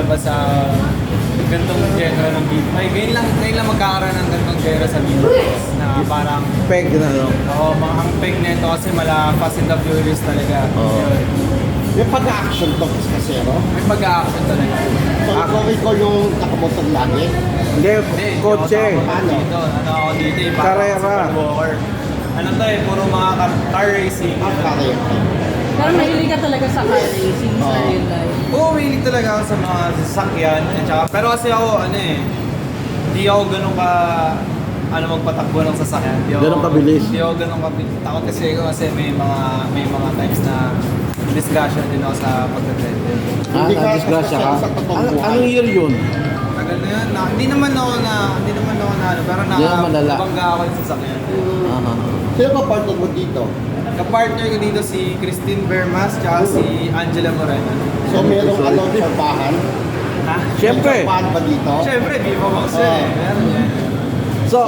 ba sa ganitong genre ng beat? Ay, ngayon lang magkakaroon ng ganitong genre sa beat na parang Peg na, no? ang peg nito kasi mala Fast and the Furious talaga. Oo. Yun. May pag-action to kasi, no? May pag-action talaga. So, ikaw yung nakamotor lagi. Hindi, Hindi, kotse. Dito, ano ako dito eh. parang Karera. Super Walker. Ano to eh, puro mga car racing. Ang kare. Pero mahilig ka talaga sa car racing sa real life. Oo, mahilig talaga ako sa mga sasakyan. At saka, pero kasi ako, ano eh, hindi ako ganun ka, magpatakbo ng sasakyan. Di ako, Ganun kabilis? Hindi ako ganun kabilis. Takot kasi may mga times na discussion din ako sa pagdadrive. Hindi ka Na-disgrasya ka? sa totoong buhay. Anong year yun? Tagal na yun. Hindi naman ako na, pero Hindi naman malala. nakabangga ako yung sasakyan. Aha. Sino ba partner mo dito? Kapartner ko dito si Christine Bermas tsaka si Angela Moreno. So, merong tsambahan? Ha? Siyempre. May tsambahan ba dito? Siyempre, Viva Box yun eh. Meron yan. So,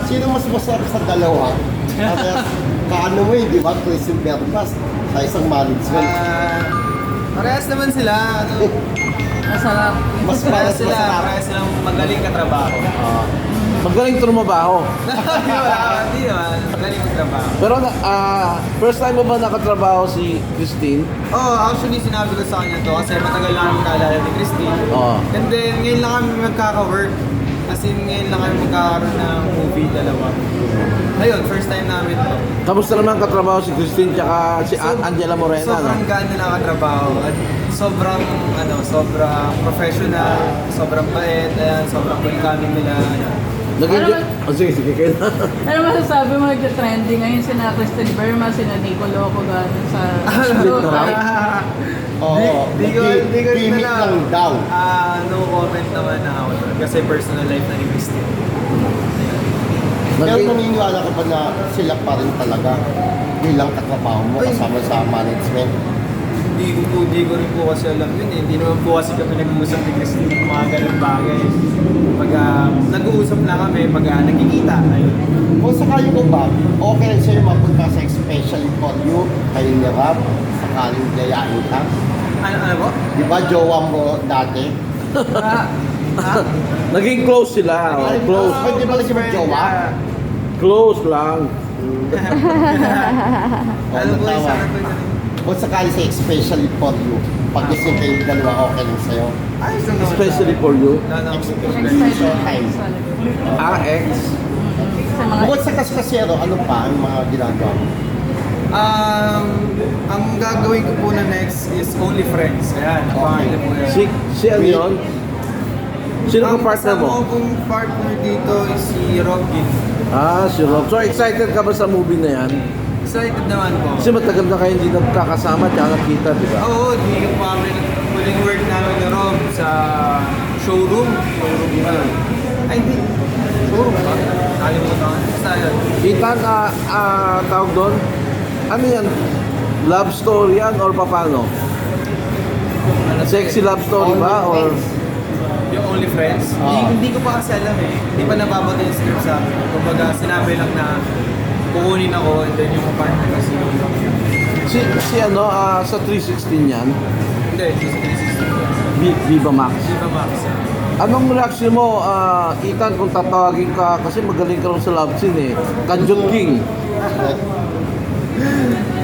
Sino mas masarap sa dalawa? Kasi, kaano mo di ba? Christine Bermas sa isang management. Parehas naman sila. Masarap. Mas Parehas masarap. sila. Parehas silang magaling katrabaho. magaling trumabaho. Hindi naman. Magaling magtrabaho. Pero first time mo ba nakatrabaho si Christine? Oh, actually sinabi ko sa kanya to kasi matagal lang kami nakaalala ni Christine. Oo. And then ngayon lang kami magkaka-work. As in ngayon lang kami magkakaroon ng movie dalawa. Ayun, first time namin to. Kamusta naman katrabaho si Christine tsaka si Angela Moreno? Sobrang ganda na katrabaho. At sobrang professional, sobrang bait, ayan, sobrang welcoming nila. Naging... Ano- sige, kayo na. Ano masasabi mo nagka-trending ngayon sina Christine Berma, sina Nico Loco gano'n sa Split na raw? Oo. Di ko rin Gimmick lang daw. no comment naman na ako doon. Kasi personal life na ni Christine. Pero Naging... naniniwala ka ba na sila pa rin talaga bilang katrabaho mo kasama sa management? Hindi ko rin po kasi alam yun eh. Hindi naman po kasi kami nag-uusap ni Christine ng mga ganun bagay. Pag nag-uusap na kami, pag nagkikita, ayun. Kung sakali ko ba, okay rin sa'yo mapunta sa Especially For You, kayo ni Rob, sakaling gayain ka? Ano po? Di ba jowa mo dati? Naging close sila. Oh, close. Pwede ba naging magjowa? Close lang. Ano po yung Natawa. sabi ko yun? Kung sakali sa Especially For You, pag gising kayo dalawa, okay lang sa'yo? Ayos lang naman. Especially for you. Wala na akong Extension time. Ex. Sa mga Bukod sa kaskasero, ano pa ang mga ginagawa mo? Ang gagawin ko po na next is Only Friends. Ayan, pangalan po yan. Si ano yun? Sino ang partner mo? Ang kasama kong partner dito is si Rob Gibb. Si Rob. So excited ka ba sa movie na yan? Excited naman po. Kasi matagal na kayo hindi nagkakasama at nakakita, di ba? Oo, di ko pa kami huling work namin ni Rob sa showroom. Showroom ba? Ay, hindi. Showroom ba? Nakalimutan ko. Basta yun. Ethan, tawag doon? Ano yan? Love story yan or paano? Sexy love story ba? Or Yung Only Friends? Hindi ko pa kasi alam eh. Hindi pa nababot yung script sa akin. Kumbaga, sinabi lang na kukunin ako and then yung partner ko si Rob. si ano, sa 316 yan? Hindi, hindi sa 360. Viva Max. Di ba Max? Anong reaction mo, Ethan, kung tatawagin ka, kasi magaling ka rin sa love scene eh. Kanjot King.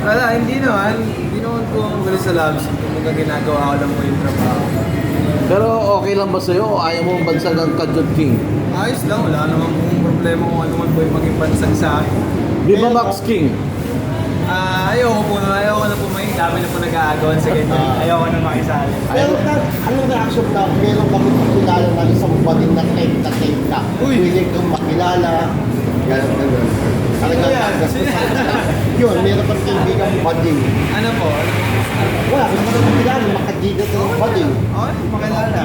Wala, hindi naman. Hindi naman po ang galing sa love scene. Kumbaga ginagawa ko lang po yung trabaho. Pero okay lang ba sa'yo o ayaw mo bansag ang Kanjot King? Ayos lang, wala naman pong problema kung ano man po yung maging bansag sa akin. Viva Max King. Ayoko na po may dami na po nag-aagawan sa ganyan. Ayoko na makisali. Pero anong reaction na meron kami makilala na isang bading na tape ka? Uy! Willing kang makilala. Ganun. Talagang yun, meron kang kaibigan bading. Ano po? Wala, kung mo makilala, makadiga ka ng bading. Makilala.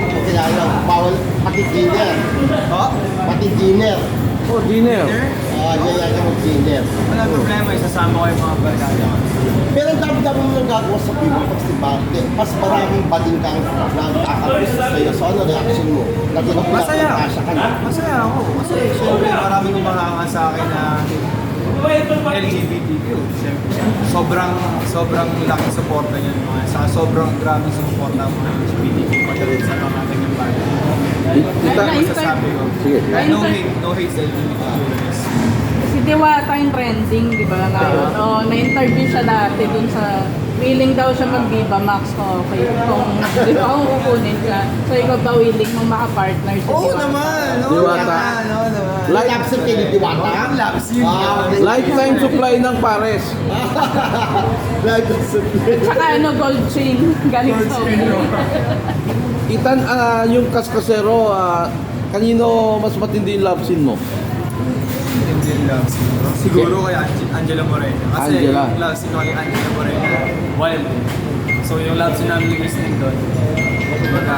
Makilala, bawal pati dinner. Oh? Pati dinner. Oh, dinner. Dinner? Yaya ka mag-dinner. Wala problema, isasama ko yung mga barkada ko. Pero ang dami-dami mo nang gagawa sa Viva Max, diba? Mas maraming bading kang nakakagusto sa'yo. So ano reaction mo? Masaya. Pinapasya ka na. Masaya ako. Kasi syempre marami kong makakanga sa akin na LGBTQ. Syempre. Sobrang laking suporta niya. Sa sobrang grabe suporta mo ng LGBTQ. Pagdating sa Kita- Ano masasabi ko? Sige. No hate sa LGBTQ. Si Diwata yung trending, di ba? Ngayon. Oh, na-interview siya dati dun sa willing daw siya mag-Viva Max ko. Okay, kung di ba kung kukunin ka. So ikaw ba willing mong makapartner si Oo Diwata? naman! Diwata. Oo naman. Like- Labs yung Diwata? Ang labs yun. Lifetime supply ng pares. Labs yung Tsaka ano, gold chain. Galing Gold sa chain, no? Itan, yung kaskasero, kanino mas matindi yung love scene mo? Hindi yung love scene. Siguro kay Angela Moreno. Kasi Angela. yung love scene ko kay Angela Moreno, wild. So yung love scene namin ni Christine doon, kumbaga,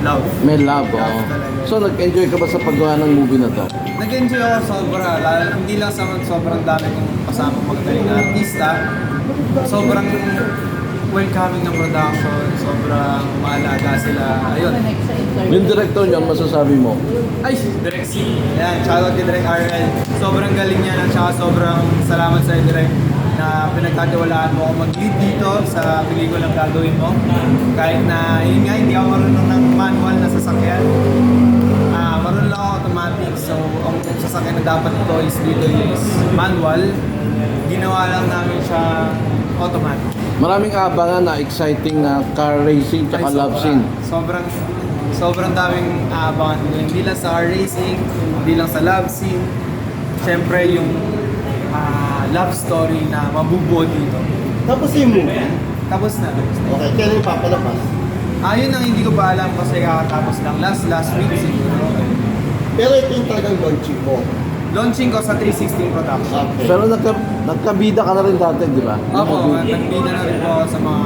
love. May love, oh. So, nag-enjoy ka ba sa paggawa ng movie na to? Nag-enjoy ako sobra, hindi lang sa sobrang dami kong kasama magagaling na artista, sobrang welcoming ng production, sobrang maalaga sila, ayun. Next sa interview. Yung director niya, ang masasabi mo? Ay, Direk C. Yan, shoutout kay Direk RL. Sobrang galing niya at saka sobrang salamat sa Direk na pinagkatiwalaan mo ako mag-lead dito sa pelikulang gagawin mo. Kahit na, yun nga, hindi ako marunong ng manual na sasakyan. Marunong lang ako automatic. So, ang sasakyan na dapat ito is dito is manual. Ginawa lang namin siya automatic. Maraming abangan na exciting na car racing tsaka Ay, love sobra. scene. Sobrang daming aabangan dito. Hindi lang sa car racing, hindi lang sa love scene. Siyempre yung love story na mabubuo dito. Tapos yung movie. Tapos na. Okay, kailan yung papalabas? Yun ang hindi ko pa alam kasi kakatapos lang. Last week siguro. Pero ito yung talagang launching mo. Launching ko sa 316 Production. Okay. Pero nagkabida ka na rin dati, di ba? Opo, nagbida na rin po ako sa mga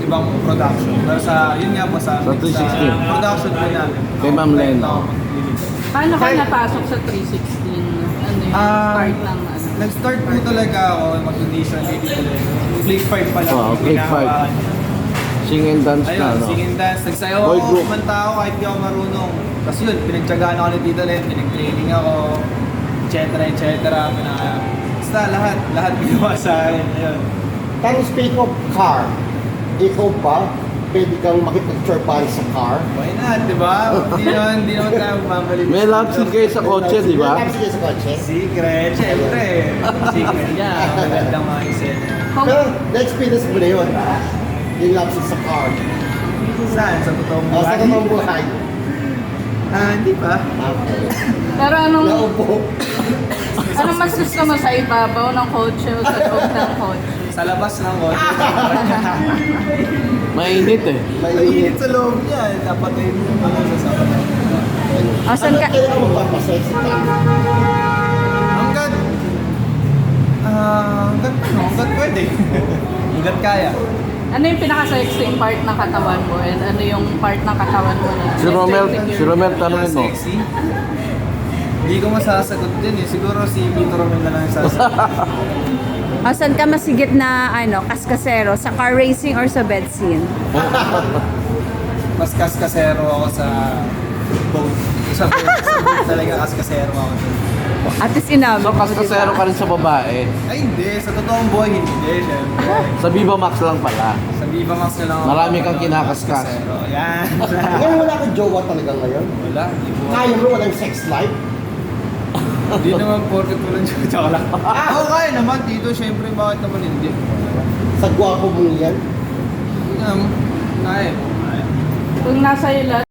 ibang production. Pero yun nga po sa 316. production po namin. Kay Ma'am Len. Oo. Paano ka napasok sa 316? Ano yung part ng ano? Nag-start po talaga ako mag-audition dito. Click 5 pa lang. Wow, Click Ginawa. 5. Sing and dance na, Ayun, no? sing and dance. Nagsayaw Boy ako, group. kumanta ako kahit di ako marunong. Kasi yun, pinagtsagaan ako ni Tito Len, pinag-training ako, etc. Basta lahat ginawa sa akin. Ayun. Tapos speak of car, ikaw ba pwede kang makipag-chirpan sa car? Why not, di ba? Hindi naman tayo mamali. May love scene kayo sa kotse, di ba? Tapos kayo sa kotse? Secret, syempre. Secret yan. Magandang mga isena. Kung, Pero na-experience mo na yun. Yung lapses sa car. Saan? Sa totoong O sa buhay? totoong buhay. Hindi pa. Okay. pero Naupo. anong mas gusto mo sa ibabaw ng kotse o sa loob ng kotse? Sa labas ng kotse. Mainit eh. Mainit sa loob niya. Dapat yung ano sa sapat. Asan ka? Kaya mo papasay sa car? Hanggat hanggat pwede. Hanggat kaya. Ano yung pinaka-sexy part ng katawan mo and ano yung part ng katawan mo na Si Romel, tanongin mo. Sexy. Hindi ko masasagot din eh. Siguro si Vito Romel na lang yung sasagot. Saan ka masigit na kaskasero? Sa car racing or sa bed scene? Mas kaskasero ako sa boat. Sa boat talaga kaskasero ako. At least inamin So, mo, kaskasero diba? ka rin sa babae. Ay hindi. Sa totoong buhay hindi. Syempre. Sa Viva Max lang pala. Sa Viva Max na lang ako. Marami kang kinakaskas. Kaskasero. Yan. Ngayon wala kang jowa talaga ngayon? Wala. Hindi po. Kaya mo walang sex life? Hindi naman porket mo lang siya. Tsaka lang. Okay naman dito. Syempre bakit naman hindi? Sa gwapo mo yan? Kaya. Kung nasa iyo lahat